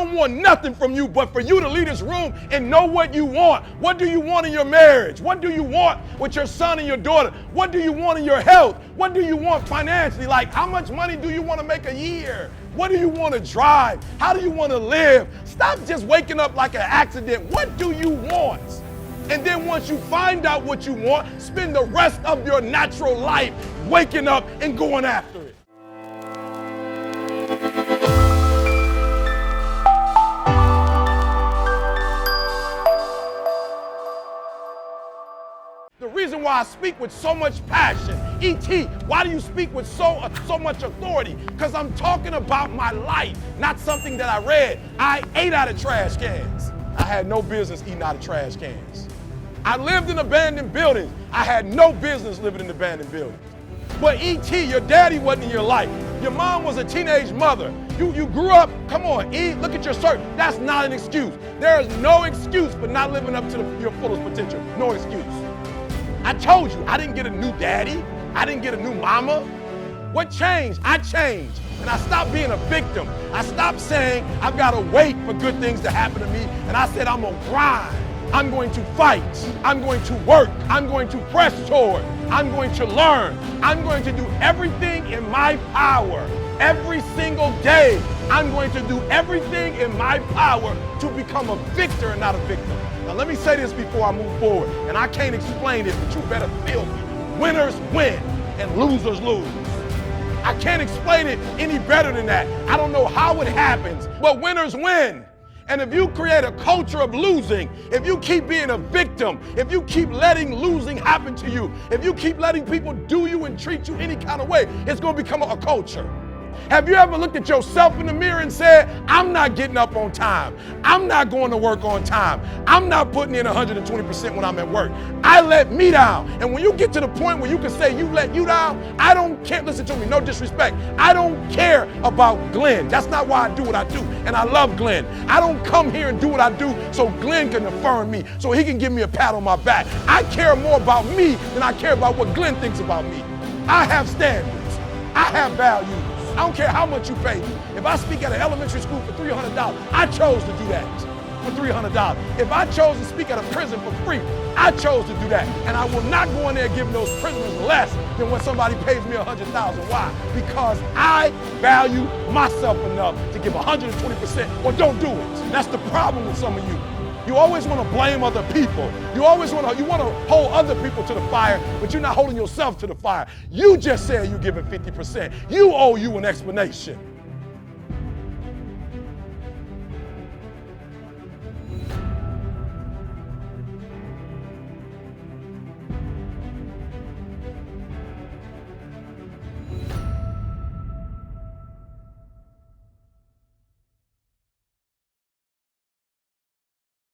don't want nothing from you but for you to leave this room and know what you want. What do you want in your marriage? What do you want with your son and your daughter? What do you want in your health? What do you want financially? Like, how much money do you want to make a year? What do you want to drive? How do you want to live? Stop just waking up like an accident. What do you want? And then once you find out what you want, spend the rest of your natural life waking up and going after it. The reason why I speak with so much passion, E.T., why do you speak with so much authority? Because I'm talking about my life, not something that I read. I ate out of trash cans. I had no business eating out of trash cans. I lived in abandoned buildings. I had no business living in abandoned buildings. But E.T., your daddy wasn't in your life. Your mom was a teenage mother. You grew up, come on, E, look at your shirt. That's not an excuse. There is no excuse for not living up to your fullest potential. No excuse. I told you, I didn't get a new daddy. I didn't get a new mama. What changed? I changed. And I stopped being a victim. I stopped saying I've got to wait for good things to happen to me. And I said I'm going to grind. I'm going to fight. I'm going to work. I'm going to press toward. I'm going to learn. I'm going to do everything in my power. Every single day, I'm going to do everything in my power to become a victor and not a victim. Now let me say this before I move forward, and I can't explain it, but you better feel me. Winners win and losers lose. I can't explain it any better than that. I don't know how it happens, but winners win. And if you create a culture of losing, if you keep being a victim, if you keep letting losing happen to you, if you keep letting people do you and treat you any kind of way, it's going to become a culture. Have you ever looked at yourself in the mirror and said, I'm not getting up on time. I'm not going to work on time. I'm not putting in 120% when I'm at work. I let me down. And when you get to the point where you can say you let you down, I don't care. Listen to me, no disrespect. I don't care about Glenn. That's not why I do what I do. And I love Glenn. I don't come here and do what I do so Glenn can affirm me, so he can give me a pat on my back. I care more about me than I care about what Glenn thinks about me. I have standards. I have values. I don't care how much you pay me. If I speak at an elementary school for $300, I chose to do that for $300. If I chose to speak at a prison for free, I chose to do that. And I will not go in there giving those prisoners less than when somebody pays me $100,000. Why? Because I value myself enough to give 120% or don't do it. That's the problem with some of you. You always want to blame other people. You want to hold other people to the fire, but you're not holding yourself to the fire. You just said you're giving 50%. You owe you an explanation.